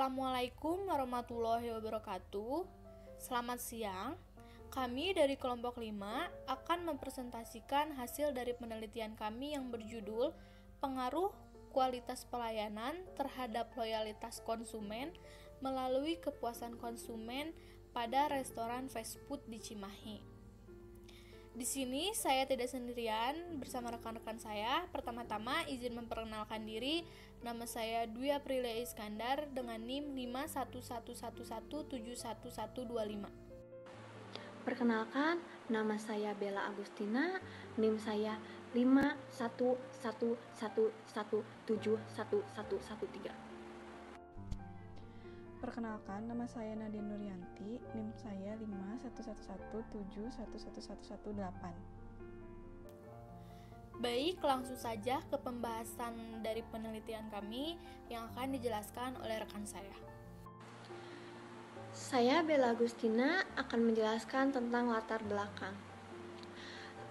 Assalamualaikum warahmatullahi wabarakatuh. Selamat siang. Kami dari kelompok 5 akan mempresentasikan hasil dari penelitian kami yang berjudul Pengaruh Kualitas Pelayanan terhadap Loyalitas Konsumen melalui Kepuasan Konsumen pada Restoran Fast Food di Cimahi. Di sini saya tidak sendirian bersama rekan-rekan saya. Pertama-tama izin memperkenalkan diri. Nama saya Dwi Aprilia Iskandar dengan NIM 51111711125. Perkenalkan, nama saya Bella Agustina, NIM saya 51111711113. Perkenalkan, nama saya Nadine Nuryanti, NIM saya 51117111118. Baik, langsung saja ke pembahasan dari penelitian kami yang akan dijelaskan oleh rekan saya. Saya Bella Agustina akan menjelaskan tentang latar belakang.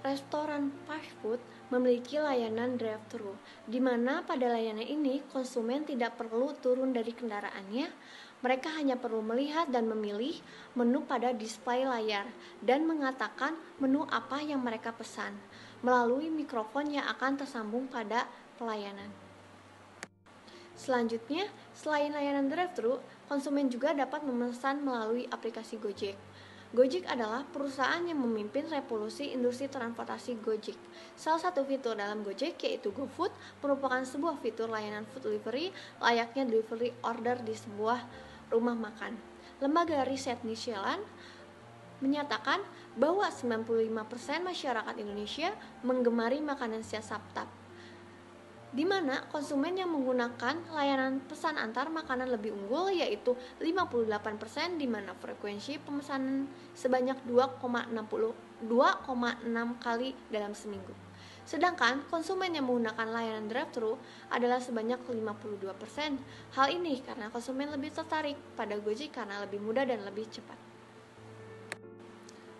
Restoran fast food memiliki layanan drive-thru, di mana pada layanan ini konsumen tidak perlu turun dari kendaraannya. Mereka hanya perlu melihat dan memilih menu pada display layar dan mengatakan menu apa yang mereka pesan melalui mikrofon yang akan tersambung pada pelayanan. Selanjutnya, selain layanan drive-thru, konsumen juga dapat memesan melalui aplikasi Gojek. Gojek adalah perusahaan yang memimpin revolusi industri transportasi Gojek. Salah satu fitur dalam Gojek yaitu GoFood merupakan sebuah fitur layanan food delivery layaknya delivery order di sebuah rumah makan. Lembaga riset Nielsen menyatakan bahwa 95% masyarakat Indonesia menggemari makanan siap santap, di mana konsumen yang menggunakan layanan pesan antar makanan lebih unggul yaitu 58%, di mana frekuensi pemesanan sebanyak 2,6 kali dalam seminggu. Sedangkan konsumen yang menggunakan layanan drive-thru adalah sebanyak 52%. Hal ini karena konsumen lebih tertarik pada Gojek karena lebih mudah dan lebih cepat.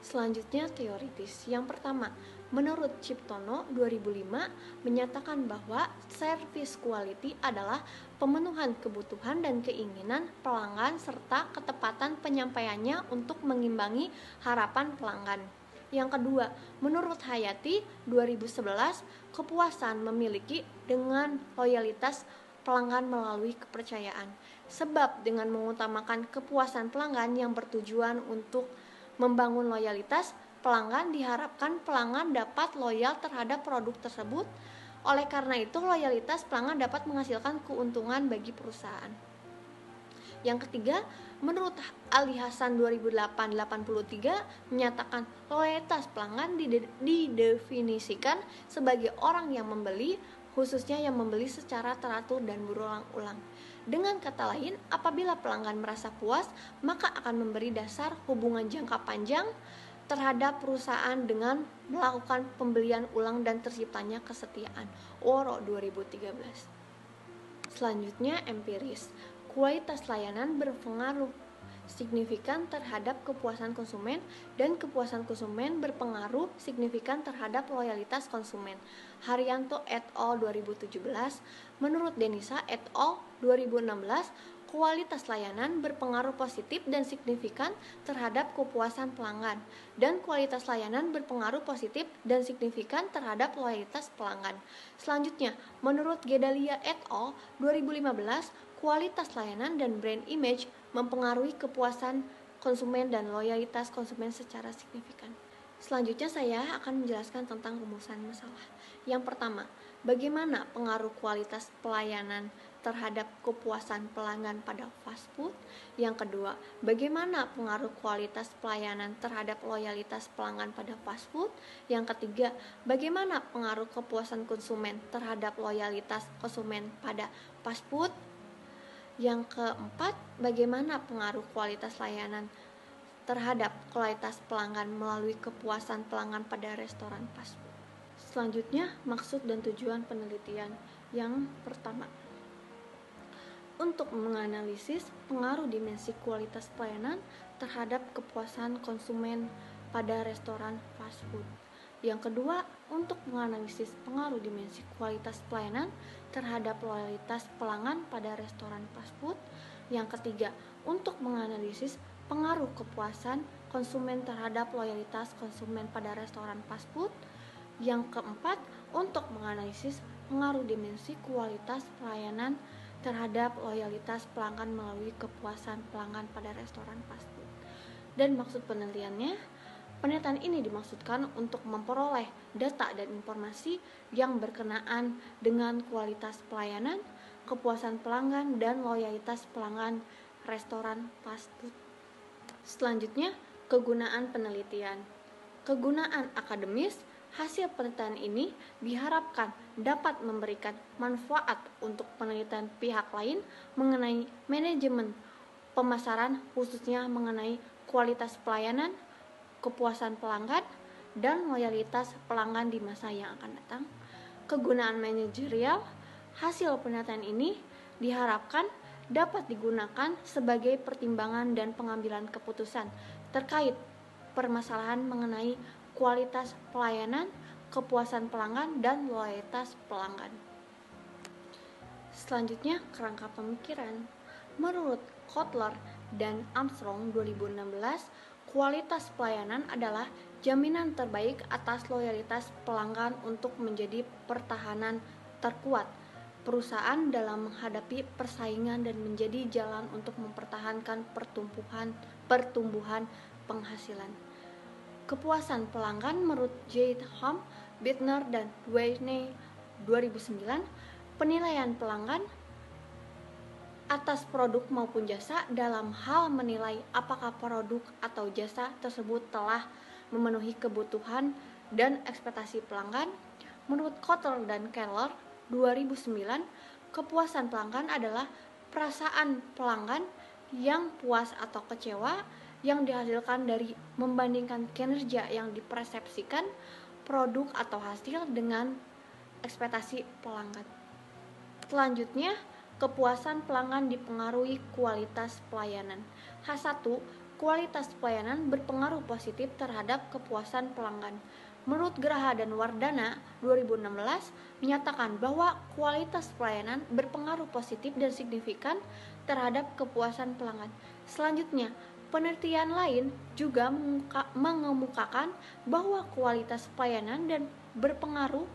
Selanjutnya teoritis. Yang pertama, menurut Ciptono 2005 menyatakan bahwa service quality adalah pemenuhan kebutuhan dan keinginan pelanggan serta ketepatan penyampaiannya untuk mengimbangi harapan pelanggan. Yang kedua, menurut Hayati 2011, kepuasan memiliki dengan loyalitas pelanggan melalui kepercayaan. Sebab dengan mengutamakan kepuasan pelanggan yang bertujuan untuk membangun loyalitas pelanggan, diharapkan pelanggan dapat loyal terhadap produk tersebut. Oleh karena itu, loyalitas pelanggan dapat menghasilkan keuntungan bagi perusahaan. Yang ketiga, menurut Ali Hasan 2008-83 menyatakan loyalitas pelanggan didefinisikan sebagai orang yang membeli, khususnya yang membeli secara teratur dan berulang-ulang. Dengan kata lain, apabila pelanggan merasa puas, maka akan memberi dasar hubungan jangka panjang terhadap perusahaan dengan melakukan pembelian ulang dan terciptanya kesetiaan. Woro 2013. Selanjutnya empiris. Kualitas layanan berpengaruh signifikan terhadap kepuasan konsumen dan kepuasan konsumen berpengaruh signifikan terhadap loyalitas konsumen. Haryanto et al. 2017, menurut Denisa et al. 2016, kualitas layanan berpengaruh positif dan signifikan terhadap kepuasan pelanggan, dan kualitas layanan berpengaruh positif dan signifikan terhadap loyalitas pelanggan. Selanjutnya, menurut Gedalia et al. 2015, kualitas layanan dan brand image mempengaruhi kepuasan konsumen dan loyalitas konsumen secara signifikan. Selanjutnya saya akan menjelaskan tentang rumusan masalah. Yang pertama, bagaimana pengaruh kualitas pelayanan terhadap kepuasan pelanggan pada fast food? Yang kedua, bagaimana pengaruh kualitas pelayanan terhadap loyalitas pelanggan pada fast food? Yang ketiga, bagaimana pengaruh kepuasan konsumen terhadap loyalitas konsumen pada fast food? Yang keempat, bagaimana pengaruh kualitas layanan terhadap kualitas pelanggan melalui kepuasan pelanggan pada restoran fast food. Selanjutnya, maksud dan tujuan penelitian. Yang pertama, untuk menganalisis pengaruh dimensi kualitas pelayanan terhadap kepuasan konsumen pada restoran fast food. Yang kedua, untuk menganalisis pengaruh dimensi kualitas pelayanan terhadap loyalitas pelanggan pada restoran fast food. Yang ketiga, untuk menganalisis pengaruh kepuasan konsumen terhadap loyalitas konsumen pada restoran fast food. Yang keempat, untuk menganalisis pengaruh dimensi kualitas pelayanan terhadap loyalitas pelanggan melalui kepuasan pelanggan pada restoran fast food. Dan maksud penelitiannya, penelitian ini dimaksudkan untuk memperoleh data dan informasi yang berkenaan dengan kualitas pelayanan, kepuasan pelanggan, dan loyalitas pelanggan restoran fast food. Selanjutnya, kegunaan penelitian. Kegunaan akademis. Hasil penelitian ini diharapkan dapat memberikan manfaat untuk penelitian pihak lain mengenai manajemen pemasaran, khususnya mengenai kualitas pelayanan, kepuasan pelanggan, dan loyalitas pelanggan di masa yang akan datang. Kegunaan manajerial. Hasil penelitian ini diharapkan dapat digunakan sebagai pertimbangan dan pengambilan keputusan terkait permasalahan mengenai kualitas pelayanan, kepuasan pelanggan, dan loyalitas pelanggan. Selanjutnya, kerangka pemikiran. Menurut Kotler dan Armstrong 2016, kualitas pelayanan adalah jaminan terbaik atas loyalitas pelanggan untuk menjadi pertahanan terkuat perusahaan dalam menghadapi persaingan dan menjadi jalan untuk mempertahankan pertumbuhan penghasilan. Kepuasan pelanggan menurut J. Ham, Bittner, dan Dwayne 2009, penilaian pelanggan atas produk maupun jasa dalam hal menilai apakah produk atau jasa tersebut telah memenuhi kebutuhan dan ekspektasi pelanggan. Menurut Kotler dan Keller 2009, kepuasan pelanggan adalah perasaan pelanggan yang puas atau kecewa yang dihasilkan dari membandingkan kinerja yang dipersepsikan produk atau hasil dengan ekspektasi pelanggan. Selanjutnya, kepuasan pelanggan dipengaruhi kualitas pelayanan. H1, kualitas pelayanan berpengaruh positif terhadap kepuasan pelanggan. Menurut Graha dan Wardana 2016 menyatakan bahwa kualitas pelayanan berpengaruh positif dan signifikan terhadap kepuasan pelanggan. Selanjutnya, penelitian lain juga mengemukakan bahwa kualitas pelayanan dan berpengaruh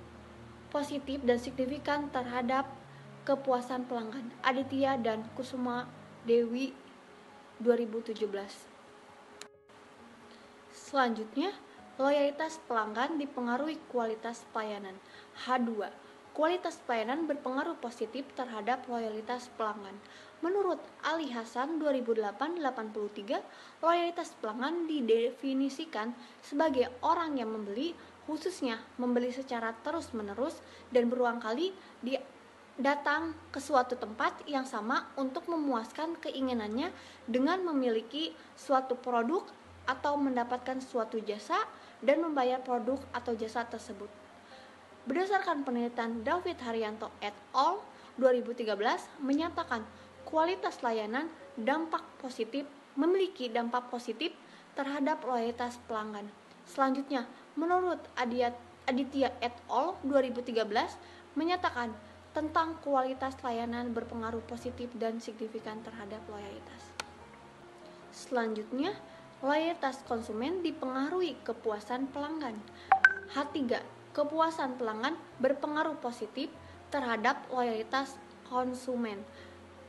positif dan signifikan terhadap kepuasan pelanggan. Aditya dan Kusuma Dewi 2017. Selanjutnya, loyalitas pelanggan dipengaruhi kualitas pelayanan. H2, kualitas pelayanan berpengaruh positif terhadap loyalitas pelanggan. Menurut Ali Hasan 2008-83, loyalitas pelanggan didefinisikan sebagai orang yang membeli, khususnya membeli secara terus-menerus dan berulang kali datang ke suatu tempat yang sama untuk memuaskan keinginannya dengan memiliki suatu produk atau mendapatkan suatu jasa dan membayar produk atau jasa tersebut. Berdasarkan penelitian David Haryanto et al. 2013 menyatakan kualitas layanan memiliki dampak positif terhadap loyalitas pelanggan. Selanjutnya, menurut Aditya et al. 2013 menyatakan tentang kualitas layanan berpengaruh positif dan signifikan terhadap loyalitas. Selanjutnya, loyalitas konsumen dipengaruhi kepuasan pelanggan. H3, kepuasan pelanggan berpengaruh positif terhadap loyalitas konsumen.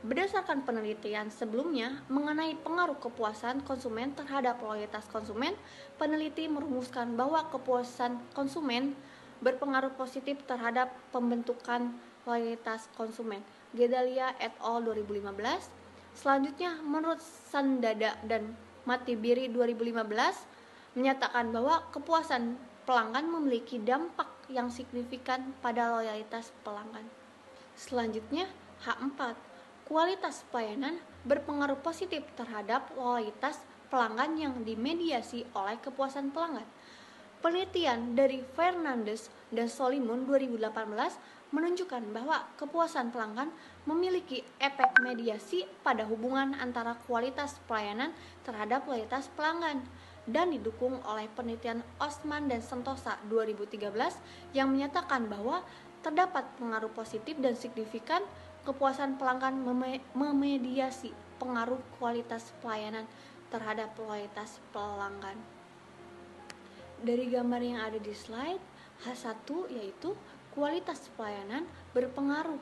Berdasarkan penelitian sebelumnya mengenai pengaruh kepuasan konsumen terhadap loyalitas konsumen, peneliti merumuskan bahwa kepuasan konsumen berpengaruh positif terhadap pembentukan loyalitas konsumen. Gedalia et al. 2015. Selanjutnya, menurut Sandada dan Matibiri 2015 menyatakan bahwa kepuasan pelanggan memiliki dampak yang signifikan pada loyalitas pelanggan. Selanjutnya, H4, kualitas pelayanan berpengaruh positif terhadap loyalitas pelanggan yang dimediasi oleh kepuasan pelanggan. Penelitian dari Fernandes dan Solimun 2018 menunjukkan bahwa kepuasan pelanggan memiliki efek mediasi pada hubungan antara kualitas pelayanan terhadap loyalitas pelanggan dan didukung oleh penelitian Osman dan Sentosa 2013 yang menyatakan bahwa terdapat pengaruh positif dan signifikan kepuasan pelanggan memediasi pengaruh kualitas pelayanan terhadap loyalitas pelanggan. Dari gambar yang ada di slide, H1 yaitu kualitas pelayanan berpengaruh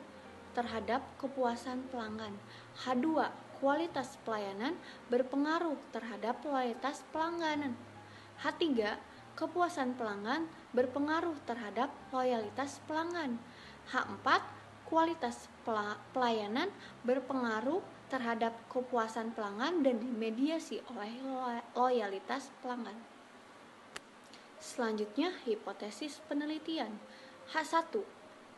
terhadap kepuasan pelanggan. H2, kualitas pelayanan berpengaruh terhadap loyalitas pelanggan. H3, kepuasan pelanggan berpengaruh terhadap loyalitas pelanggan. H4, kualitas pelayanan berpengaruh terhadap kepuasan pelanggan dan dimediasi oleh loyalitas pelanggan. Selanjutnya, hipotesis penelitian. H1,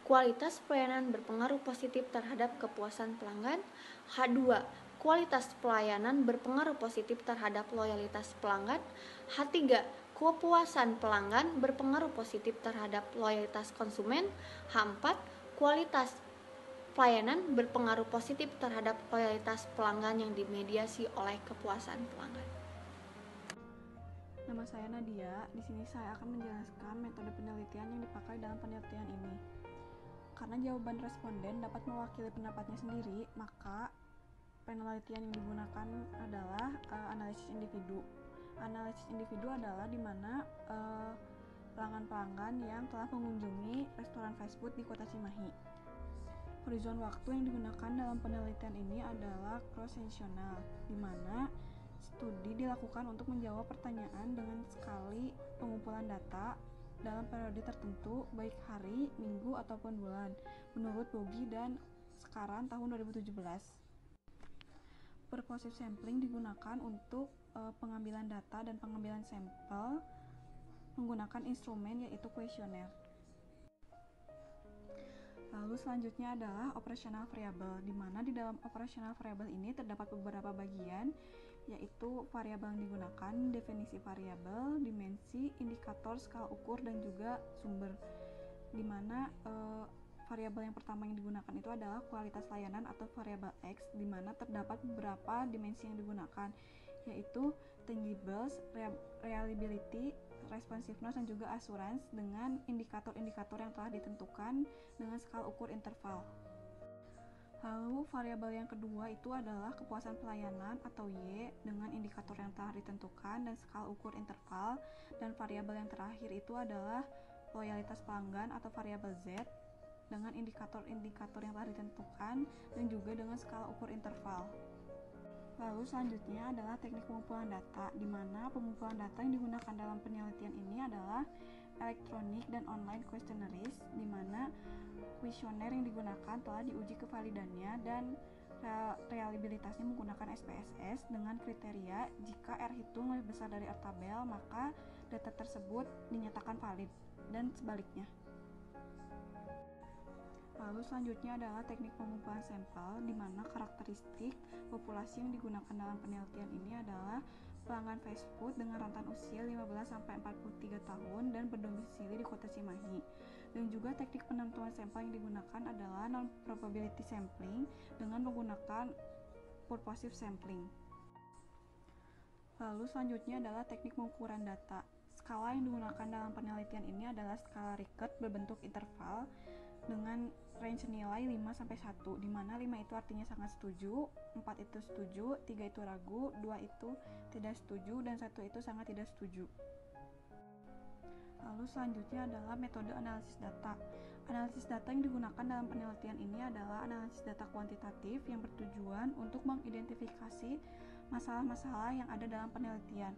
kualitas pelayanan berpengaruh positif terhadap kepuasan pelanggan. H2, kualitas pelayanan berpengaruh positif terhadap loyalitas pelanggan. H3, kepuasan pelanggan berpengaruh positif terhadap loyalitas konsumen. H4, kualitas pelayanan berpengaruh positif terhadap loyalitas pelanggan yang dimediasi oleh kepuasan pelanggan. Nama saya Nadia. Di sini saya akan menjelaskan metode penelitian yang dipakai dalam penelitian ini. Karena jawaban responden dapat mewakili pendapatnya sendiri, maka penelitian yang digunakan adalah analisis individu. Analisis individu adalah di mana pelanggan-pelanggan yang telah mengunjungi restoran fast food di Kota Cimahi. Horizon waktu yang digunakan dalam penelitian ini adalah cross-sectional, di mana studi dilakukan untuk menjawab pertanyaan dengan sekali pengumpulan data dalam periode tertentu, baik hari, minggu, ataupun bulan, menurut Bogi dan Sekaran tahun 2017. Purposive sampling digunakan untuk pengambilan data dan pengambilan sampel menggunakan instrumen yaitu kuesioner. Lalu selanjutnya adalah operational variable, di mana di dalam operational variable ini terdapat beberapa bagian, yaitu variabel yang digunakan, definisi variabel, dimensi, indikator, skala ukur, dan juga sumber. Di mana variabel yang pertama yang digunakan itu adalah kualitas layanan atau variabel X, di mana terdapat beberapa dimensi yang digunakan, yaitu tangibles, reliability, responsiveness, dan juga assurance dengan indikator-indikator yang telah ditentukan dengan skala ukur interval. Lalu variabel yang kedua itu adalah kepuasan pelayanan atau Y dengan indikator yang telah ditentukan dan skala ukur interval, dan variabel yang terakhir itu adalah loyalitas pelanggan atau variabel Z dengan indikator-indikator yang telah ditentukan dan juga dengan skala ukur interval. Lalu selanjutnya adalah teknik pengumpulan data, di mana pengumpulan data yang digunakan dalam penelitian ini adalah elektronik dan online questionnaires, di mana kuesioner yang digunakan telah diuji kevalidannya dan reliabilitasnya menggunakan SPSS dengan kriteria jika R hitung lebih besar dari R tabel, maka data tersebut dinyatakan valid, dan sebaliknya. Lalu selanjutnya adalah teknik pengumpulan sampel, di mana karakteristik populasi yang digunakan dalam penelitian ini adalah pelanggan fast food dengan rentan usia 15-43 tahun dan berdomisili di Kota Cimahi. Dan juga teknik penentuan sampel yang digunakan adalah non-probability sampling dengan menggunakan purposive sampling. Lalu selanjutnya adalah teknik pengukuran data. Skala yang digunakan dalam penelitian ini adalah skala Richter berbentuk interval dengan range nilai 5-1, di mana 5 itu artinya sangat setuju, 4 itu setuju, 3 itu ragu, 2 itu tidak setuju, dan 1 itu sangat tidak setuju. Lalu selanjutnya adalah metode analisis data. Analisis data yang digunakan dalam penelitian ini adalah analisis data kuantitatif yang bertujuan untuk mengidentifikasi masalah-masalah yang ada dalam penelitian.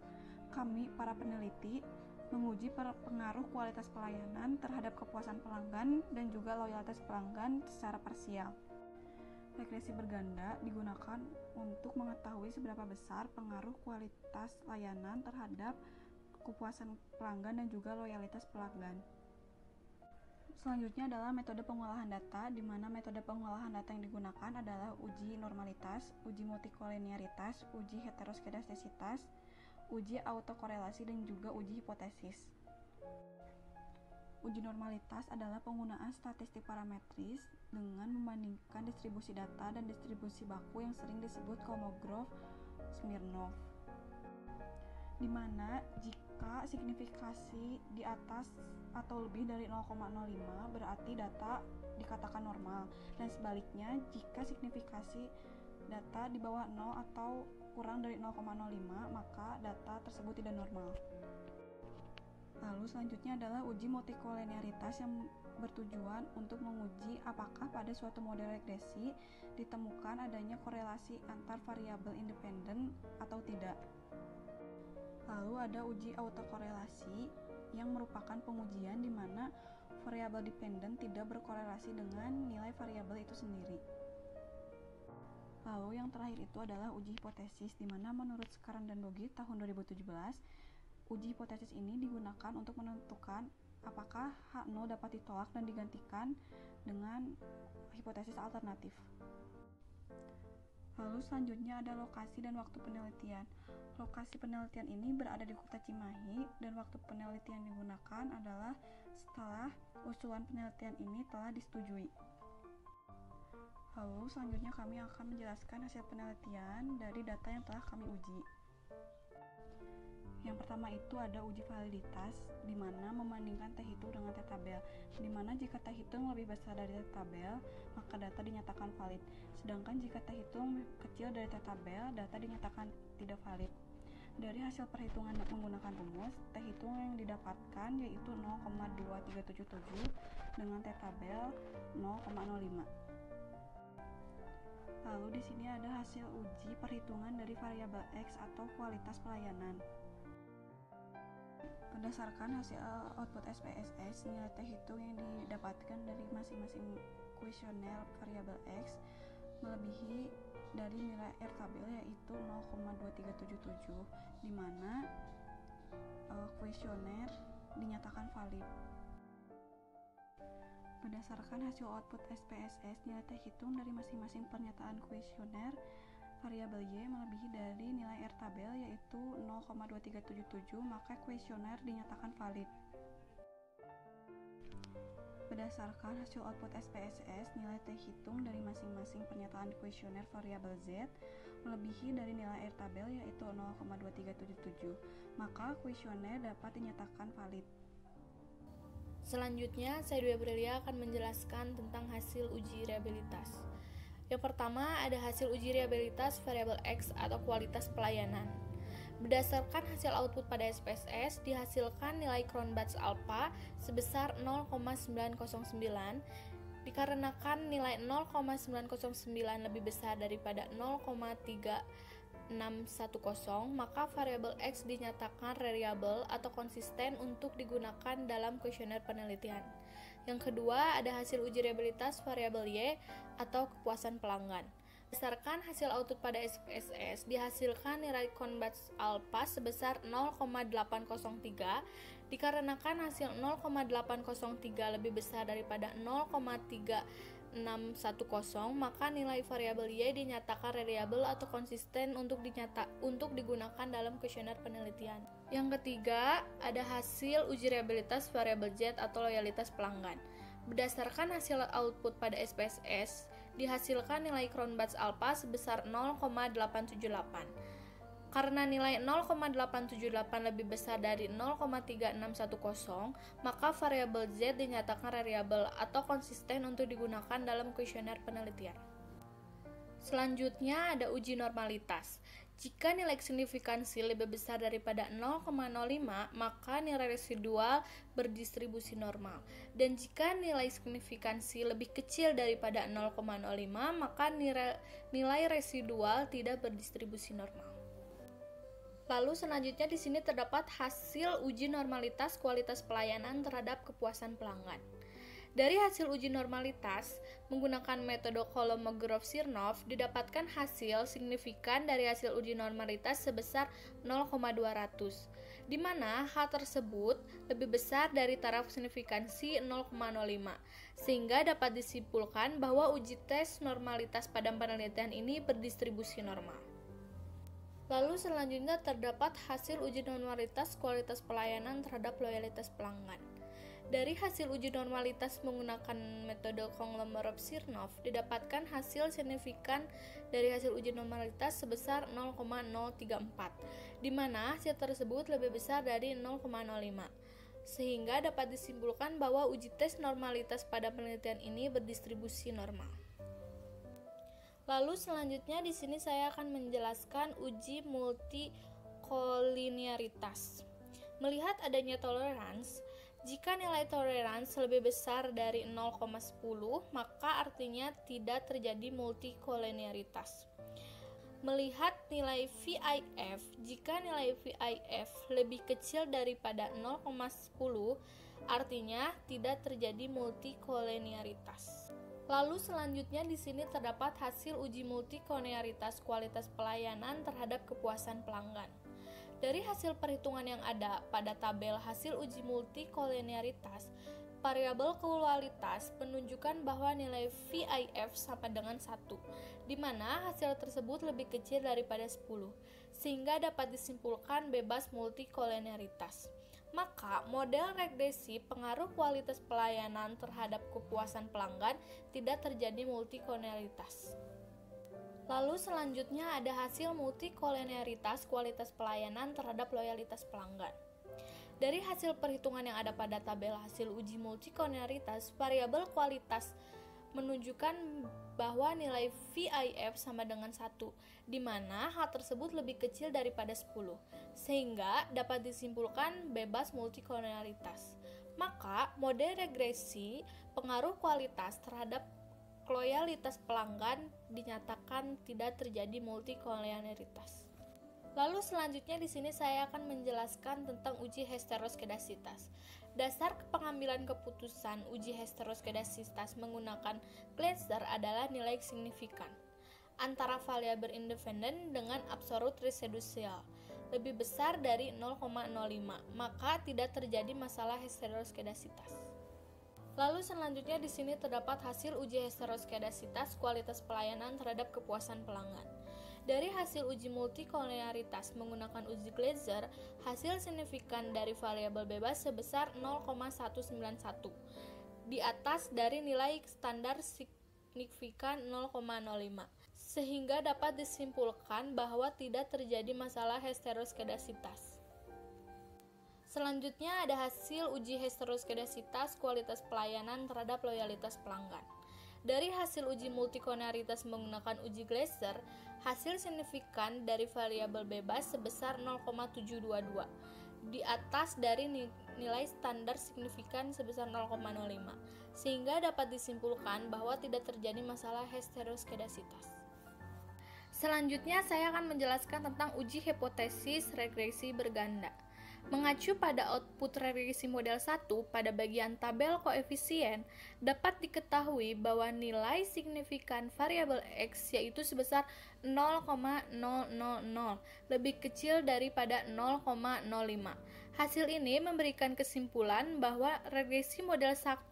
Kami, para peneliti, menguji pengaruh kualitas pelayanan terhadap kepuasan pelanggan dan juga loyalitas pelanggan secara parsial. Regresi berganda digunakan untuk mengetahui seberapa besar pengaruh kualitas layanan terhadap kepuasan pelanggan dan juga loyalitas pelanggan. Selanjutnya adalah metode pengolahan data, di mana metode pengolahan data yang digunakan adalah uji normalitas, uji multikolinearitas, uji heteroskedastisitas, uji autokorelasi, dan juga uji hipotesis. Uji normalitas adalah penggunaan statistik parametris dengan membandingkan distribusi data dan distribusi baku yang sering disebut Kolmogorov-Smirnov, di mana jika signifikasi di atas atau lebih dari 0,05 berarti data dikatakan normal, dan sebaliknya jika signifikasi data di bawah 0 atau kurang dari 0,05, maka data tersebut tidak normal. Lalu selanjutnya adalah uji multikolinearitas yang bertujuan untuk menguji apakah pada suatu model regresi ditemukan adanya korelasi antar variabel independen atau tidak. Lalu ada uji autokorelasi yang merupakan pengujian di mana variabel dependen tidak berkorelasi dengan nilai variabel itu sendiri. Lalu yang terakhir itu adalah uji hipotesis, di mana menurut Sekaran dan Dogi tahun 2017, uji hipotesis ini digunakan untuk menentukan apakah H0 dapat ditolak dan digantikan dengan hipotesis alternatif. Lalu selanjutnya ada lokasi dan waktu penelitian. Lokasi penelitian ini berada di Kota Cimahi dan waktu penelitian digunakan adalah setelah usulan penelitian ini telah disetujui. Lalu selanjutnya kami akan menjelaskan hasil penelitian dari data yang telah kami uji. Yang pertama itu ada uji validitas, di mana membandingkan T hitung dengan T tabel, di mana jika T hitung lebih besar dari T tabel, maka data dinyatakan valid. Sedangkan jika T hitung kecil dari T tabel, data dinyatakan tidak valid. Dari hasil perhitungan menggunakan rumus, T hitung yang didapatkan yaitu 0,2377 dengan T tabel 0,05. Lalu di sini ada hasil uji perhitungan dari variabel X atau kualitas pelayanan. Berdasarkan hasil output SPSS, nilai T hitung yang didapatkan dari masing-masing kuesioner variabel X melebihi dari nilai R tabel yaitu 0,2377, di mana kuesioner dinyatakan valid. Berdasarkan hasil output SPSS, nilai T hitung dari masing-masing pernyataan kuesioner variabel Y melebihi dari nilai R tabel yaitu 0,2377, maka kuesioner dinyatakan valid. Berdasarkan hasil output SPSS, nilai T hitung dari masing-masing pernyataan kuesioner variabel Z melebihi dari nilai R tabel yaitu 0,2377, maka kuesioner dapat dinyatakan valid. Selanjutnya, saya Dwi Aprilia akan menjelaskan tentang hasil uji reliabilitas. Yang pertama, ada hasil uji reliabilitas variabel X atau kualitas pelayanan. Berdasarkan hasil output pada SPSS, dihasilkan nilai Cronbach's alpha sebesar 0,909, dikarenakan nilai 0,909 lebih besar daripada 0,3610, maka variabel X dinyatakan reliable atau konsisten untuk digunakan dalam kuesioner penelitian. Yang kedua, ada hasil uji reliabilitas variabel Y atau kepuasan pelanggan. Berdasarkan hasil output pada SPSS, dihasilkan nilai Cronbach's alpha sebesar 0,803, dikarenakan hasil 0,803 lebih besar daripada 0,3610, maka nilai variabel Y dinyatakan reliable atau konsisten untuk digunakan dalam kuesioner penelitian. Yang ketiga, ada hasil uji reliabilitas variabel Z atau loyalitas pelanggan. Berdasarkan hasil output pada SPSS, dihasilkan nilai Cronbach's alpha sebesar 0,878. Karena nilai 0,878 lebih besar dari 0,3610, maka variabel Z dinyatakan reliable atau konsisten untuk digunakan dalam kuesioner penelitian. Selanjutnya ada uji normalitas. Jika nilai signifikansi lebih besar daripada 0,05, maka nilai residual berdistribusi normal. Dan jika nilai signifikansi lebih kecil daripada 0,05, maka nilai residual tidak berdistribusi normal. Lalu selanjutnya di sini terdapat hasil uji normalitas kualitas pelayanan terhadap kepuasan pelanggan. Dari hasil uji normalitas, menggunakan metode Kolmogorov-Smirnov, didapatkan hasil signifikan dari hasil uji normalitas sebesar 0,200, di mana hal tersebut lebih besar dari taraf signifikansi 0,05, sehingga dapat disimpulkan bahwa uji tes normalitas pada penelitian ini berdistribusi normal. Lalu selanjutnya terdapat hasil uji normalitas kualitas pelayanan terhadap loyalitas pelanggan. Dari hasil uji normalitas menggunakan metode Kolmogorov-Smirnov, didapatkan hasil signifikan dari hasil uji normalitas sebesar 0,034, di mana hasil tersebut lebih besar dari 0,05, sehingga dapat disimpulkan bahwa uji tes normalitas pada penelitian ini berdistribusi normal. Lalu selanjutnya di sini saya akan menjelaskan uji multikolinearitas. Melihat adanya tolerans, jika nilai tolerans lebih besar dari 0,10, maka artinya tidak terjadi multikolinearitas. Melihat nilai VIF, jika nilai VIF lebih kecil daripada 0,10, artinya tidak terjadi multikolinearitas. Lalu selanjutnya di sini terdapat hasil uji multikolinearitas kualitas pelayanan terhadap kepuasan pelanggan. Dari hasil perhitungan yang ada pada tabel hasil uji multikolinearitas, variabel kualitas menunjukkan bahwa nilai VIF sama dengan 1, di mana hasil tersebut lebih kecil daripada 10, sehingga dapat disimpulkan bebas multikolinearitas. Maka, model regresi pengaruh kualitas pelayanan terhadap kepuasan pelanggan tidak terjadi multikolinearitas. Lalu selanjutnya ada hasil multikolinearitas kualitas pelayanan terhadap loyalitas pelanggan. Dari hasil perhitungan yang ada pada tabel hasil uji multikolinearitas, variabel kualitas menunjukkan bahwa nilai VIF sama dengan 1, di mana hal tersebut lebih kecil daripada 10, sehingga dapat disimpulkan bebas multikolinearitas. Maka, model regresi pengaruh kualitas terhadap loyalitas pelanggan dinyatakan tidak terjadi multikolinearitas. Lalu selanjutnya di sini saya akan menjelaskan tentang uji heteroskedasitas. Dasar pengambilan keputusan uji heteroskedasitas menggunakan Gleiser adalah nilai signifikan antara variabel independen dengan absolut residual lebih besar dari 0,05, maka tidak terjadi masalah heteroskedasitas. Lalu selanjutnya di sini terdapat hasil uji heteroskedasitas kualitas pelayanan terhadap kepuasan pelanggan. Dari hasil uji multikolinearitas menggunakan uji Gleiser, hasil signifikan dari variabel bebas sebesar 0,191, di atas dari nilai standar signifikan 0,05, sehingga dapat disimpulkan bahwa tidak terjadi masalah heteroskedasitas. Selanjutnya ada hasil uji heteroskedasitas kualitas pelayanan terhadap loyalitas pelanggan. Dari hasil uji multikolinearitas menggunakan uji Gleiser, hasil signifikan dari variabel bebas sebesar 0,722, di atas dari nilai standar signifikan sebesar 0,05, sehingga dapat disimpulkan bahwa tidak terjadi masalah heteroskedasitas. Selanjutnya saya akan menjelaskan tentang uji hipotesis regresi berganda. Mengacu pada output regresi model 1 pada bagian tabel koefisien, dapat diketahui bahwa nilai signifikan variabel X yaitu sebesar 0,000, lebih kecil daripada 0,05. Hasil ini memberikan kesimpulan bahwa regresi model 1,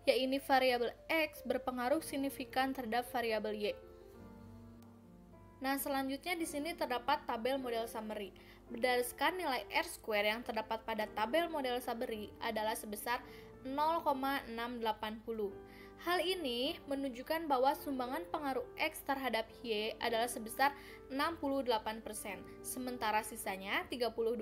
yaitu variabel X, berpengaruh signifikan terhadap variabel Y. Nah, selanjutnya di sini terdapat tabel model summary. Berdasarkan nilai R² yang terdapat pada tabel model summary adalah sebesar 0,680. Hal ini menunjukkan bahwa sumbangan pengaruh X terhadap Y adalah sebesar 68%, sementara sisanya 32%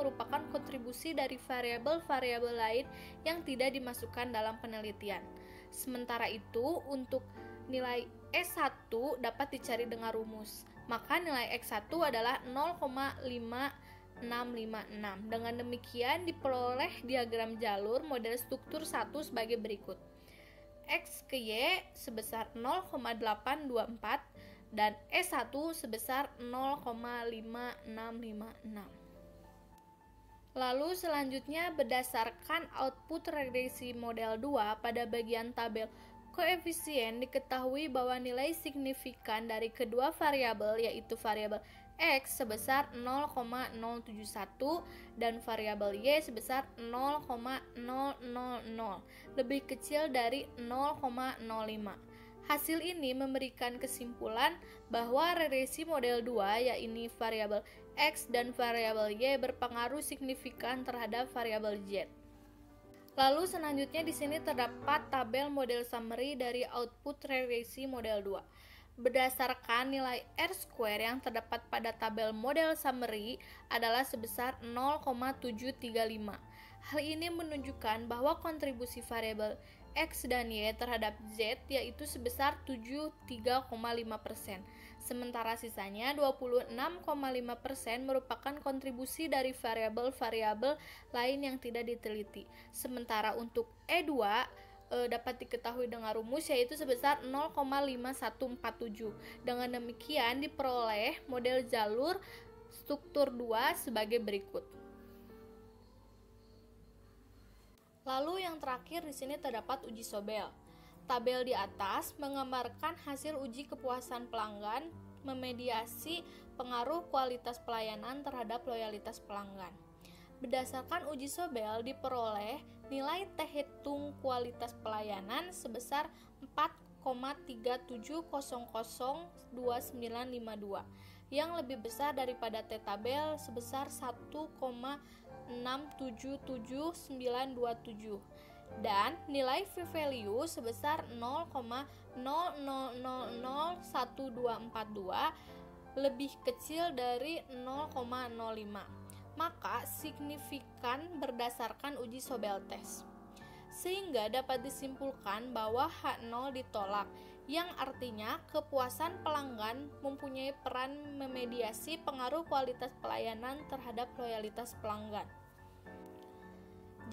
merupakan kontribusi dari variabel-variabel lain yang tidak dimasukkan dalam penelitian. Sementara itu, untuk nilai S1 dapat dicari dengan rumus. Maka nilai X1 adalah 0,5656. Dengan demikian diperoleh diagram jalur model struktur 1 sebagai berikut. X ke Y sebesar 0,824 dan S1 sebesar 0,5656. Lalu selanjutnya berdasarkan output regresi model 2 pada bagian tabel koefisien diketahui bahwa nilai signifikan dari kedua variabel yaitu variabel X sebesar 0,071 dan variabel Y sebesar 0,000, lebih kecil dari 0,05. Hasil ini memberikan kesimpulan bahwa regresi model 2 yaitu variabel X dan variabel Y berpengaruh signifikan terhadap variabel Z. Lalu selanjutnya di sini terdapat tabel model summary dari output regresi model 2. Berdasarkan nilai R² yang terdapat pada tabel model summary adalah sebesar 0,735. Hal ini menunjukkan bahwa kontribusi variabel X dan Y terhadap Z yaitu sebesar 73,5%, sementara sisanya 26,5% merupakan kontribusi dari variabel-variabel lain yang tidak diteliti. Sementara untuk E2 dapat diketahui dengan rumus yaitu sebesar 0,5147. Dengan demikian diperoleh model jalur struktur 2 sebagai berikut. Lalu yang terakhir di sini terdapat uji Sobel. Tabel di atas menggambarkan hasil uji kepuasan pelanggan memediasi pengaruh kualitas pelayanan terhadap loyalitas pelanggan. Berdasarkan uji Sobel diperoleh nilai T hitung kualitas pelayanan sebesar 4,37002952 yang lebih besar daripada T tabel sebesar 1,677927 dan nilai p-value sebesar 0,00001242 lebih kecil dari 0,05. Maka signifikan berdasarkan uji Sobel tes. Sehingga dapat disimpulkan bahwa H0 ditolak, yang artinya kepuasan pelanggan mempunyai peran memediasi pengaruh kualitas pelayanan terhadap loyalitas pelanggan.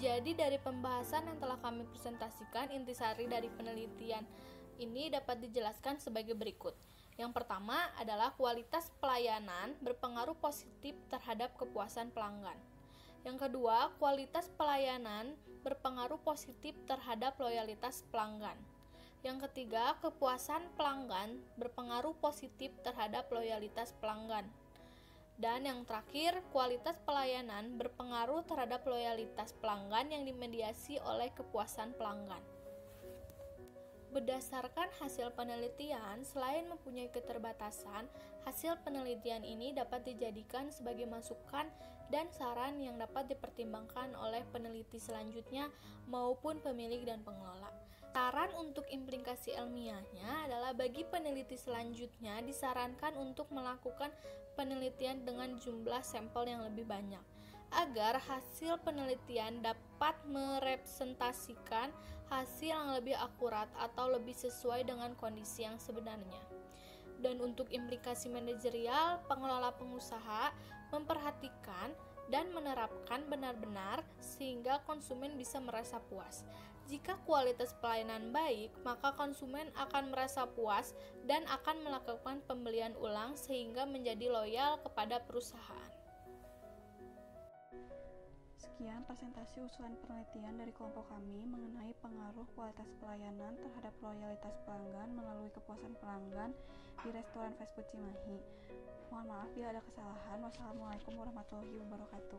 Jadi dari pembahasan yang telah kami presentasikan, intisari dari penelitian ini dapat dijelaskan sebagai berikut. Yang pertama adalah kualitas pelayanan berpengaruh positif terhadap kepuasan pelanggan. Yang kedua, kualitas pelayanan berpengaruh positif terhadap loyalitas pelanggan. Yang ketiga, kepuasan pelanggan berpengaruh positif terhadap loyalitas pelanggan. Dan yang terakhir, kualitas pelayanan berpengaruh terhadap loyalitas pelanggan yang dimediasi oleh kepuasan pelanggan. Berdasarkan hasil penelitian, selain mempunyai keterbatasan, hasil penelitian ini dapat dijadikan sebagai masukan dan saran yang dapat dipertimbangkan oleh peneliti selanjutnya maupun pemilik dan pengelola. Saran untuk implikasi ilmiahnya adalah bagi peneliti selanjutnya disarankan untuk melakukan penelitian dengan jumlah sampel yang lebih banyak, agar hasil penelitian dapat merepresentasikan hasil yang lebih akurat atau lebih sesuai dengan kondisi yang sebenarnya. Dan untuk implikasi manajerial, pengelola pengusaha memperhatikan dan menerapkan benar-benar sehingga konsumen bisa merasa puas. Jika kualitas pelayanan baik, maka konsumen akan merasa puas dan akan melakukan pembelian ulang sehingga menjadi loyal kepada perusahaan. Sekian presentasi usulan penelitian dari kelompok kami mengenai pengaruh kualitas pelayanan terhadap loyalitas pelanggan melalui kepuasan pelanggan di restoran fast food Cimahi. Mohon maaf bila ada kesalahan. Wassalamualaikum warahmatullahi wabarakatuh.